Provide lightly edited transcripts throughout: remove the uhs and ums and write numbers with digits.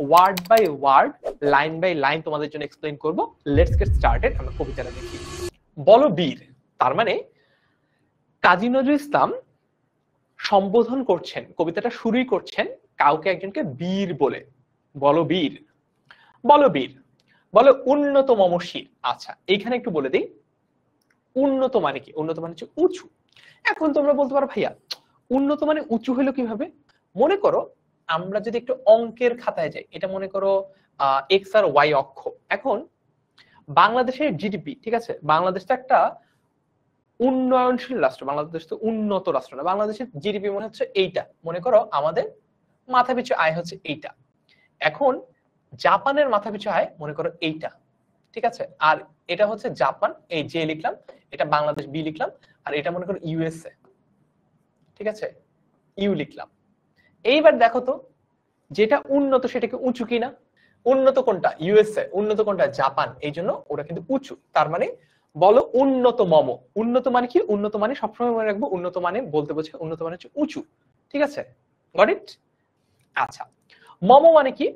Word by word, line by line তোমাদের জন্য explain করব। Let's get started. আমরা কবিতাটা দেখি। বলো বীর, তার মানে কাজী নজরুল ইসলাম সম্বোধন করছেন, কবিতাটা শুরুই করছেন কাউকে একজনকে বীর বলে। বলো বীর, বলো বীর, বলো উন্নত মম শির। আচ্ছা, এইখানে একটু বলে দিই উন্নত মানে কি। উন্নত মানে হচ্ছে উঁচু। এখন তোমরা বলতে পারো ভাইয়া উন্নত মানে উঁচু হলো কিভাবে? মনে করো আমরা যদি একটু অঙ্কের খাতায় যাই, এটা মনে করো এক্স আর ওয়াই অক্ষ। এখন বাংলাদেশের জিডিপি, ঠিক আছে, বাংলাদেশ তো একটা উন্নয়নশীল রাষ্ট্র, বাংলাদেশ তো উন্নত রাষ্ট্র না। বাংলাদেশের জিডিপি মনে হচ্ছে এইটা, মনে করো আমাদের মাথা পিছু আয় হচ্ছে এইটা। এখন জাপানের মাথা পিছু আয় মনে করো এইটা, ঠিক আছে, আর এটা হচ্ছে জাপান, এই জে লিখলাম, এটা বাংলাদেশ বি লিখলাম, আর এটা মনে করো ইউএসএ, ঠিক আছে, ইউ লিখলাম। এইবার দেখো তো যেটা উন্নত সেটা কি উঁচু কিনা? উন্নত কোনটা? ইউএসএ। উন্নত কোনটা? জাপান। এই জন্য ওরা কিন্তু উঁচু। তার মানে বলো উন্নত মম। উন্নত মানে কি? উন্নত মানে সবসময় মনে রাখবো, উন্নত মানে বলতে বোঝে উন্নত মানে হচ্ছে উঁচু, ঠিক আছে, গট ইট? আচ্ছা, মম মানে কি?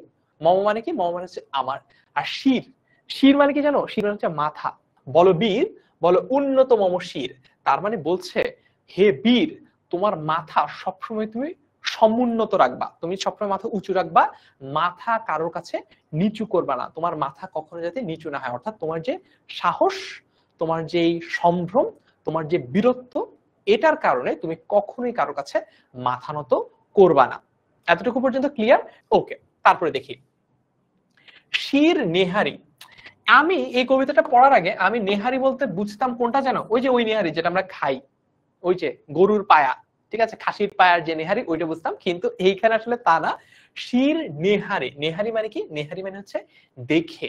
মম মানে কি? মম মানে হচ্ছে আমার। আর শির, শির মানে কি জানো? শির মানে হচ্ছে মাথা। বলো বীর, বলো উন্নত মম শির। তার মানে বলছে হে বীর, তোমার মাথা সবসময় তুমি সমুন্নত রাখবা, তুমি সবসময় মাথা উঁচু রাখবা, মাথা কারোর কাছে নিচু করবা না, তোমার মাথা কখনো যাতে নিচু না হয়। অর্থাৎ তোমার যে সাহস, তোমার যে সম্ভ্রম, তোমার যে বীরত্ব, এটার কারণে তুমি কখনোই কারোর কাছে মাথা নত করবা না। এতটুকু পর্যন্ত ক্লিয়ার? ওকে, তারপরে দেখি শির নেহারি। আমি এই কবিতাটা পড়ার আগে আমি নেহারি বলতে বুঝতাম কোনটা জানো? ওই যে ওই নেহারি যেটা আমরা খাই, ওই যে গরুর পায়া, ঠিক আছে, খাসির পায়ার যে নেহারি, ওইটা বুঝতাম। কিন্তু এইখানে আসলে তা না। শির নেহারি, নেহারি মানে কি? নেহারি মানে হচ্ছে দেখে।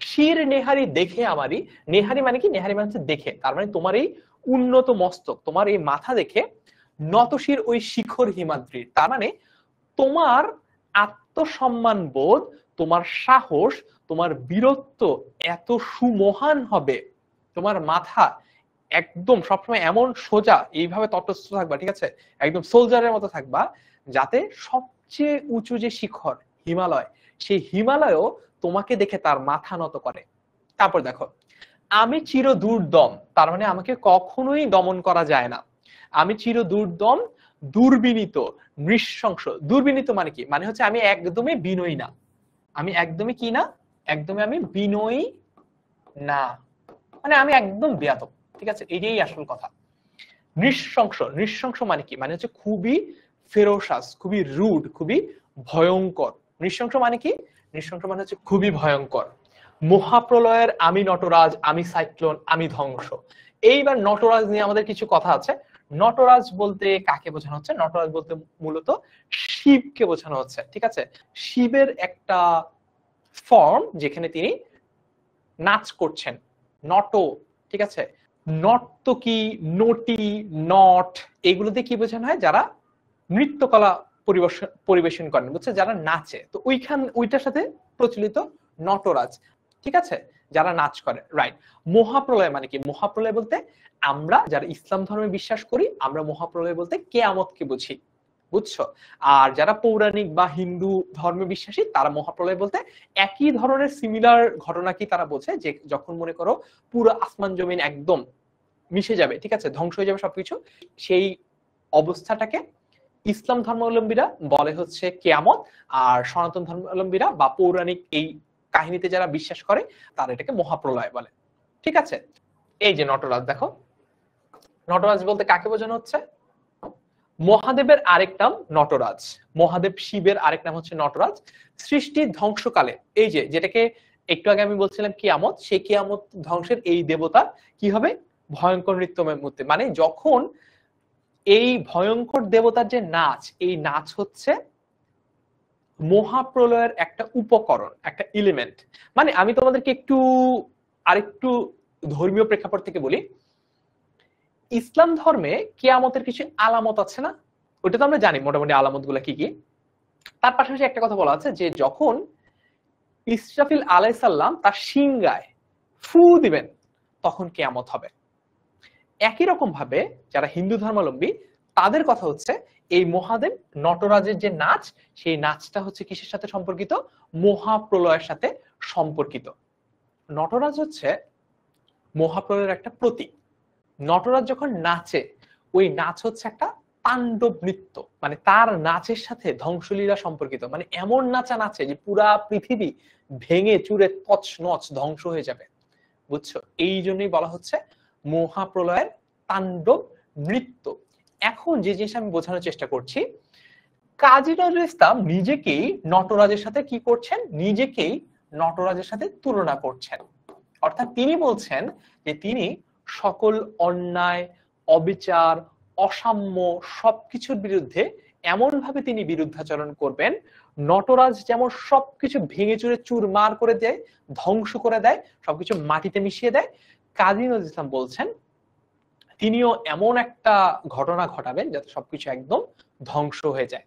শির নেহারি দেখে আমারই। নেহারি মানে কি? নেহারি মানে হচ্ছে দেখে। তার মানে তোমার এই উন্নত মস্তক, তোমার এই মাথা দেখে নতশির ওই শিখর হিমাদ্রির। তার মানে তোমার আত্মসম্মান বোধ, তোমার সাহস, তোমার বীরত্ব এত সুমহান হবে, তোমার মাথা একদম সবসময় এমন সোজা এইভাবে তটস্থ থাকবা, ঠিক আছে, একদম সোলজারের মতো থাকবা, যাতে সবচেয়ে উঁচু যে শিখর হিমালয়, সেই হিমালয়ও তোমাকে দেখে তার মাথা নত করে। তারপর দেখো আমি চির দুর্দম, তার মানে আমাকে কখনোই দমন করা যায় না। আমি চির দুর্দম, দুর্বিনীত, নৃশংস। দুর্বিনীত মানে কি? মানে হচ্ছে আমি একদমই বিনয়ী না। আমি একদমই কি না? একদমই আমি বিনয়ী না, মানে আমি একদম বেয়াদব, ঠিক আছে, এটাই আসল কথা। নৃশংস, নৃশংস মানে কি? মানে হচ্ছে খুবই ফেরোসাস, খুবই রুড, খুবই ভয়ঙ্কর। নৃশংস মানে কি? নৃশংস মানে হচ্ছে খুবই ভয়ঙ্কর। মহাপ্রলয়ের আমি নটরাজ, আমি সাইক্লোন, আমি ধ্বংস। এইবার নটরাজ নিয়ে আমাদের কিছু কথা আছে। নটরাজ বলতে কাকে বোঝানো হচ্ছে? নটরাজ বলতে মূলত শিবকে বোঝানো হচ্ছে, ঠিক আছে। শিবের একটা ফর্ম যেখানে তিনি নাচ করছেন, নট, ঠিক আছে। নর্তকী, নটি, নট, এগুলোতে কি বোঝানো হয়? যারা নৃত্যকলা পরিবেশন করেন, বুঝছে, যারা নাচে। তো ওইটার সাথে প্রচলিত নটরাজ, ঠিক আছে, যারা নাচ করে, রাইট। মহাপ্রলয় মানে কি? মহাপ্রলয় বলতে আমরা যারা ইসলাম ধর্মে বিশ্বাস করি, আমরা মহাপ্রলয় বলতে কেয়ামতকে বুঝি, বুঝছো। আর যারা পৌরাণিক বা হিন্দু ধর্মে বিশ্বাসী, তারা মহাপ্রলয় বলতে একই ধরনের সিমিলার ঘটনা কি তারা বোঝে, যে যখন মনে করো পুরো আসমান জমিন একদম মিশে যাবে, ঠিক আছে, ধ্বংস হয়ে যাবে সবকিছু, সেই অবস্থাটাকে ইসলাম ধর্মাবলম্বীরা বলে হচ্ছে কেয়ামত। আর সনাতন ধর্মাবলম্বীরা বা পৌরাণিক এই কাহিনীতে যারা বিশ্বাস করে, তারা এটাকে মহাপ্রলয় বলে, ঠিক আছে। এই যে নটরাজ, দেখো নটরাজ বলতে কাকে বোঝানো হচ্ছে? মহাদেবের আরেক নাম নটরাজ। মহাদেব শিবের আরেক নাম হচ্ছে নটরাজ। সৃষ্টির ধ্বংসকালে, এই যে যেটাকে একটু আগে আমি বলছিলাম কিয়ামত, সেই কিয়ামত ধ্বংসের এই দেবতা কি হবে? ভয়ঙ্কর নৃত্যময় মূর্তি। মানে যখন এই ভয়ঙ্কর দেবতার যে নাচ, এই নাচ হচ্ছে মহাপ্রলয়ের একটা উপকরণ, একটা এলিমেন্ট। মানে আমি তোমাদেরকে একটু আরেকটু ধর্মীয় প্রেক্ষাপট থেকে বলি। ইসলাম ধর্মে কিয়ামতের কিছু আলামত আছে না? ওটা তো আমরা জানি মোটামুটি আলামত গুলা কি কি। তার পাশাপাশি একটা কথা বলা আছে যে যখন ইসরাফিল আলাইসাল্লাম তার সিংগায় ফু দিবেন, তখন কিয়ামত হবে। একই রকম ভাবে যারা হিন্দু ধর্মাবলম্বী, তাদের কথা হচ্ছে এই মহাদেব নটরাজের যে নাচ, সেই নাচটা হচ্ছে কিসের সাথে সম্পর্কিত? মহাপ্রলয়ের সাথে সম্পর্কিত। নটরাজ হচ্ছে মহাপ্রলয়ের একটা প্রতীক। নটরাজ যখন নাচে, ওই নাচ হচ্ছে একটা তাণ্ডব নৃত্য, মানে তার নাচের সাথে ধ্বংসলীলা সম্পর্কিত, মানে এমন নাচা নাচে যে পুরা পৃথিবী ভেঙে চুরে তছনছ ধ্বংস হয়ে যাবে, বুঝছো? এই জন্যই বলা হচ্ছে মহাপ্রলয়ের তাণ্ডব নৃত্য। এখন যে জিনিস আমি বোঝানোর চেষ্টা করছি, কাজী নজরুল ইসলাম নিজেকেই নটরাজের সাথে কি করছেন? নিজেকেই নটরাজের সাথে তুলনা করছেন। অর্থাৎ তিনি বলছেন যে তিনি সকল অন্যায়, অবিচার, অসাম্য সবকিছুর বিরুদ্ধে এমন ভাবে তিনি বিরুদ্ধাচরণ করবেন, নটরাজ যেমন সবকিছু ভেঙে চুরে চুরমার করে দেয়, ধ্বংস করে দেয়, সবকিছু মাটিতে মিশিয়ে দেয়, কাজী নজরুল ইসলাম বলছেন তিনিও এমন একটা ঘটনা ঘটাবেন যাতে সবকিছু একদম ধ্বংস হয়ে যায়।